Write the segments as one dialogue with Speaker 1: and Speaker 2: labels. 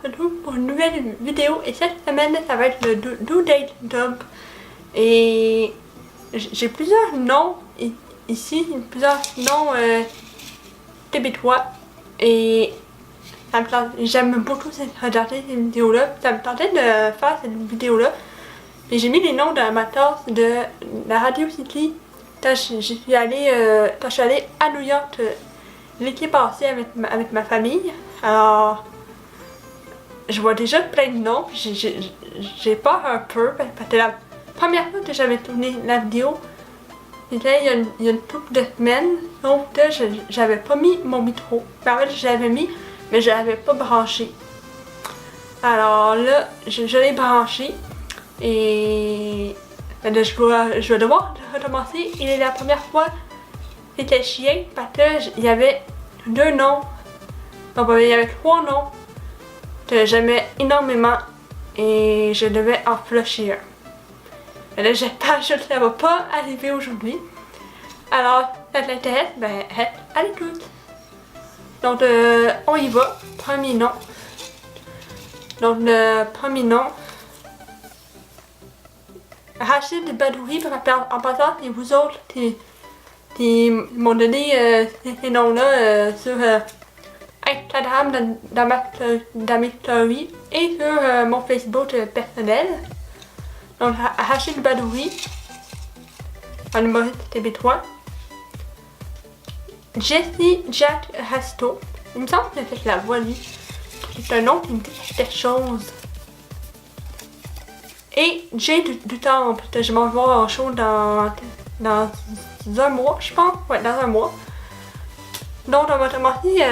Speaker 1: retrouve pour une nouvelle vidéo et cette semaine ça va être le Do Date Dump et j'ai plusieurs noms ici, plusieurs noms québécois et j'aime beaucoup regarder ces vidéos là, ça me tentait de faire cette vidéo là et j'ai mis les noms d'amateurs de la Radio City quand je suis allée à New York l'été passé avec ma famille. Alors je vois déjà plein de noms, j'ai peur un peu parce que la première fois que j'avais tourné la vidéo, c'était il y a une couple de semaines, donc là j'avais pas mis mon micro. En fait j'avais mis, mais je l'avais pas branché. Alors là, je l'ai branché et là, je vais devoir recommencer. Et la première fois, c'était chiant parce qu'il y avait deux noms, non, il y avait trois noms que j'aimais énormément et je devais en flusher un. Et là, j'espère que ça va pas arriver aujourd'hui. Alors, ça t'intéresse, ben, reste à l'écoute. Donc, on y va. Premier nom. Donc, le premier nom, Rachid Badouri. En passant, c'est vous autres qui m'ont donné ces noms-là sur Instagram dans mes stories et sur mon Facebook personnel. Donc Rachid Badouri, un humoriste québécois. Jesse Jack Rasto, il me semble que j'ai fait la voix lui. C'est un nom qui me dit quelque chose. Et Jay du Temple, que je m'en vais voir en show dans un mois, je pense. Ouais, dans un mois. Donc on va commencer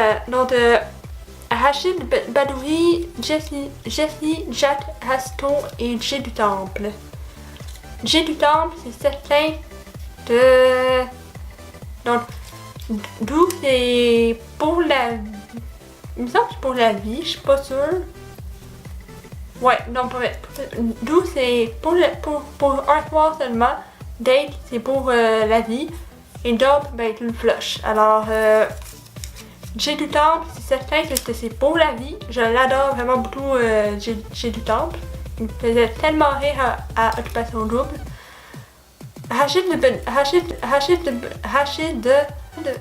Speaker 1: Rachid Badouri, Jesse Jack Rasto et Jay du Temple. Jay du Temple, c'est certain de... Donc, d'où c'est pour la... Il me semble que c'est pour la vie, je suis pas sûre. Ouais, non, d'où c'est pour un soir seulement. Date, c'est pour la vie. Et Dump, ben, tu le flush. Alors, Jay du Temple, c'est certain que c'est pour la vie. Je l'adore vraiment beaucoup, Jay du Temple. Il me faisait tellement rire à Occupation Double. Rachid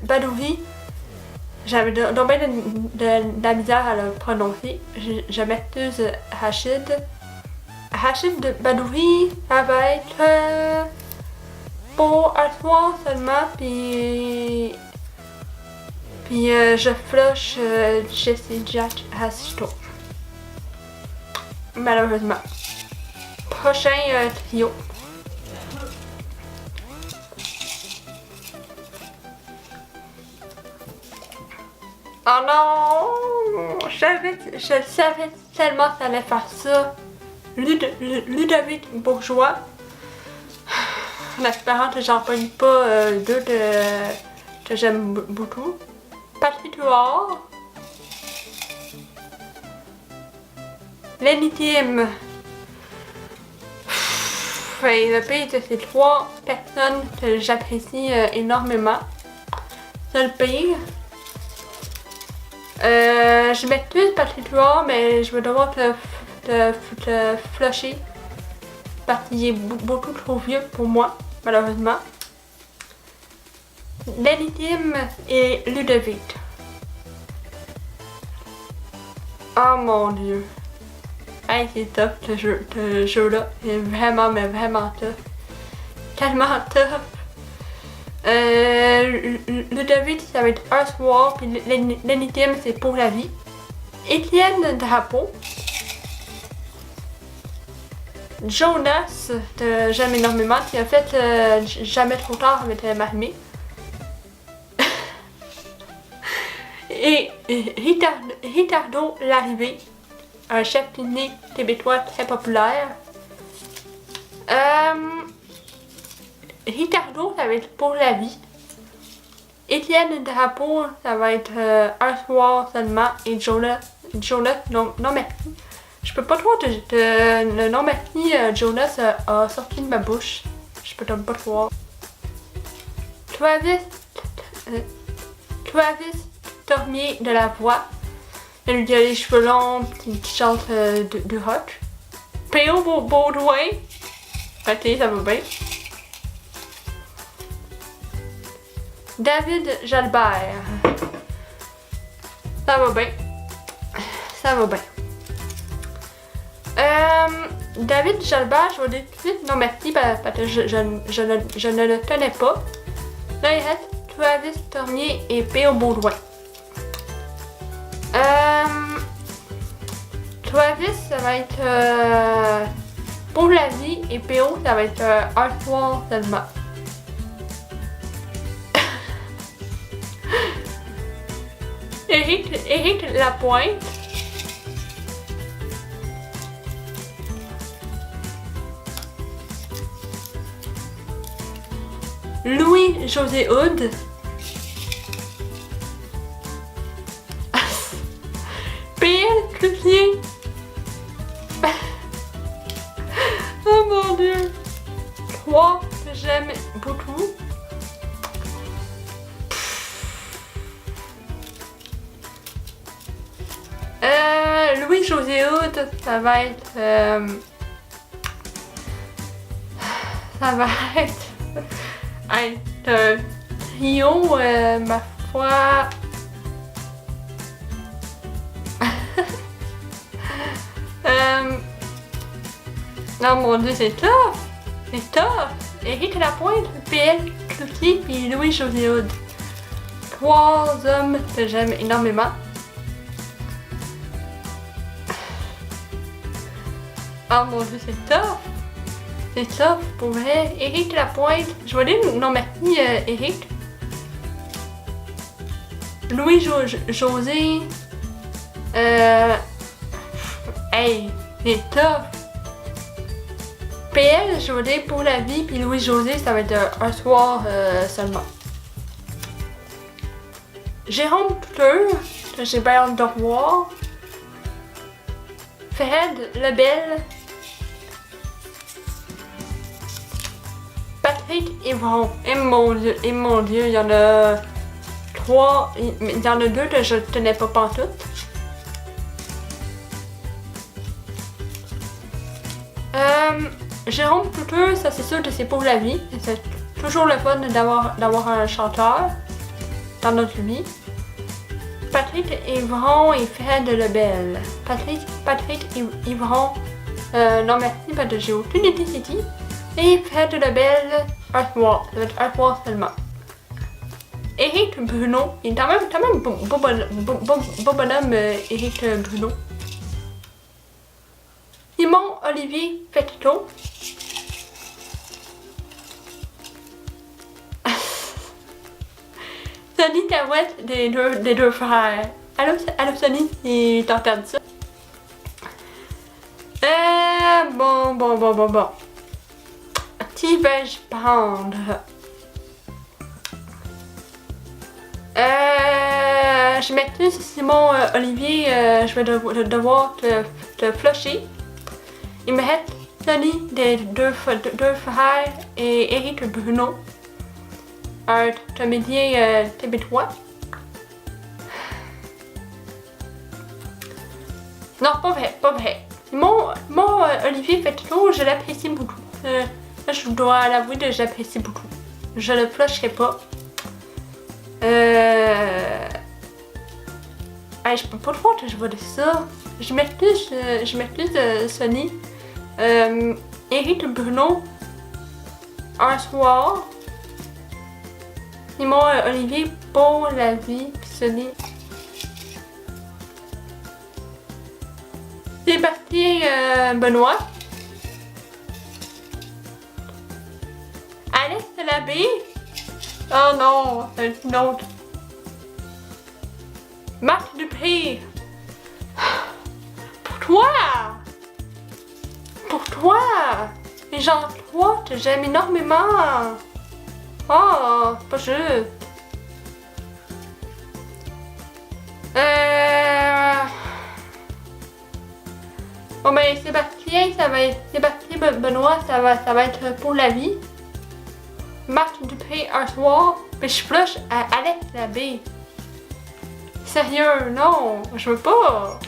Speaker 1: Badouri, j'avais donc bien de la misère à le prononcer. Je m'excuse, Rachid. Rachid Badouri, ça va être pour un soir seulement, puis je flush Jesse Jack Rasto. Malheureusement. Prochain trio. Oh non! Je savais tellement que ça allait faire ça. Ludovic Bourgeois. En espérant que j'en pogne pas deux que j'aime beaucoup. Patrick Huard. L'intime. Le pire de ces trois personnes que j'apprécie énormément. C'est le pire. Je m'excuse Patrick Huard, mais je vais devoir te flusher parce qu'il est beaucoup trop vieux pour moi, malheureusement. L'intime et Ludovic. Oh mon dieu. Hey, c'est tough ce jeu-là. C'est vraiment, mais vraiment tough. Tellement tough. Ludovic, ça va être un soir, puis l'intime, c'est pour la vie. Étienne Drapeau. Jonas, que j'aime énormément, qui a fait Jamais trop tard avec Marmé. Et Ricardo Larrivée, un chef cuisinier québécois très populaire. Ricardo, ça va être pour la vie. Étienne Drapeau, ça va être un soir seulement. Et Jonas, non merci. Je peux pas trop le nom merci, Jonas a sorti de ma bouche. Je peux pas trop. Travis Tormier de la Voix. Elle a les cheveux longs, qui chante du rock. P.O. Baudouin. Ok, ça va bien. David Jalbert. Ça va bien. Ça va bien. David Jalbert, je vais dire tout de suite non merci parce que je ne le connais pas. Là, il reste Travis Tornier et P.O. Baudouin. Travis, ça va être pour la vie et P.O. ça va être un soir seulement. Éric Lapointe. Louis-José Hood. P.L. Cloutier. Oh mon dieu. 3 que j'aime beaucoup. Louis-José Hood, ça va être... ça va être un trio, ma foi... non mon dieu, c'est tough! C'est tough! Éric Lapointe, P.L. Cloutier et Louis-José Hood. 3 hommes que j'aime énormément. Oh mon dieu, c'est tough! C'est tough, pour vrai. Éric Lapointe, je vais dire non merci Éric. Louis-José... hey, c'est tough! PL, je vais dire pour la vie, puis Louis-José, ça va être un soir seulement. Jérôme Couture, que j'ai bien hâte de revoir. Fred Lebel. Patrick Évron. Et mon dieu, il y en a 3, il y en a 2 que je ne tenais pas pantoute. Jérôme Couture, ça c'est sûr que c'est pour la vie. C'est toujours le fun d'avoir un chanteur dans notre vie. Patrick Évron et Fred Lebel. Patrick Évron, non merci, pas de j'ai aucune idée c'est qui. Et Fred Lebel, un soir. Ça va être un soir seulement. Éric Bruno, il est quand même beau bonhomme, Éric Bruno. Simon Olivier Petito. Sonny Taouette des deux frères. Allô Sonny, t'entends ça? Bon. Qui vais-je prendre? Je m'excuse Simon Olivier, je vais devoir te flusher. Il me reste Sonny des deux frères et Éric Bruno, un comédien québécois. Non, pas vrai. Mon Olivier Petito, je l'apprécie beaucoup. Je dois l'avouer que je l'apprécie beaucoup. Je le flusherai pas. Je peux pas croire que je vois de ça. Je m'excuse Sonny. Éric Bruno, un soir. Simon Olivier pour la vie. Sonny. Sébastien Benoît. Alex Labbé. Oh non, c'est une autre. Marc Dupré. Pour toi! Les gens 3 que j'aime énormément. Oh, pas juste. Bon ben Sébastien, ça va être Sébastien Benoît, ça va être pour la vie. Marc Dupré un soir, puis je flush à Alex Labbé. Sérieux, non, je veux pas.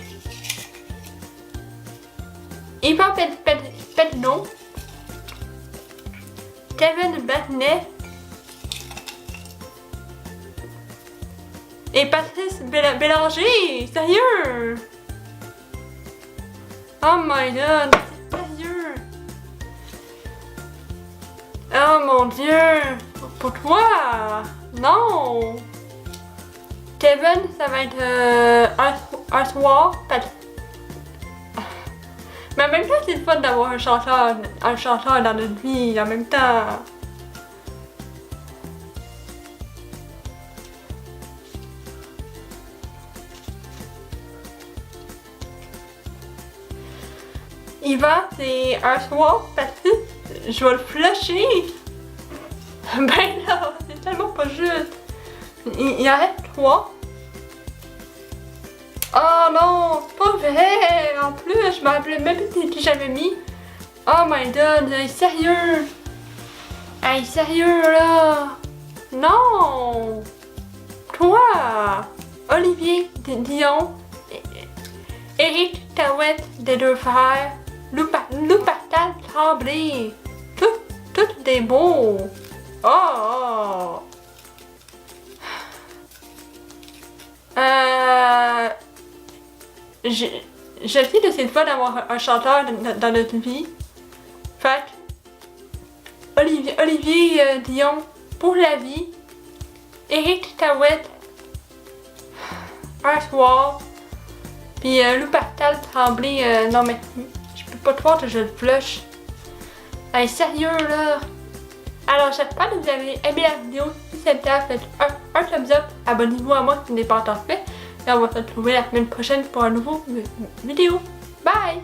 Speaker 1: Yvan Pedno. Kevin Batnet. Et Patrice Bélanger. Sérieux. Oh my god, sérieux. Oh mon dieu. Pour toi. Non. Kevin, ça va être un soir. Mais en même temps, c'est le fun d'avoir un chanteur dans notre vie en même temps. Yvan, c'est un soir, Patrice, je vais le flusher. Ben là, c'est tellement pas juste. Il en reste 3. Oh non, c'est pas vrai! En plus, je me rappelais même plus qui j'avais mis. Oh my god, sérieux! Hey, sérieux là! Non! Toi! Olivier Dion, Éric Taouette des deux frères, Lou Pascal Tremblay. Toutes des beaux! Oh! Je sais que c'est le fun d'avoir un chanteur dans notre vie. Fait Olivier Dion pour la vie. Éric Taouette un soir. Puis Lou Pascal Tremblay, non mais je peux pas te voir que je le flush. Hey, sérieux là. Alors j'espère que vous avez aimé la vidéo. Si c'est le cas, faites un thumbs up. Abonnez-vous à moi si ce n'est pas encore fait. Et on va se retrouver la semaine prochaine pour un nouveau vidéo. Bye!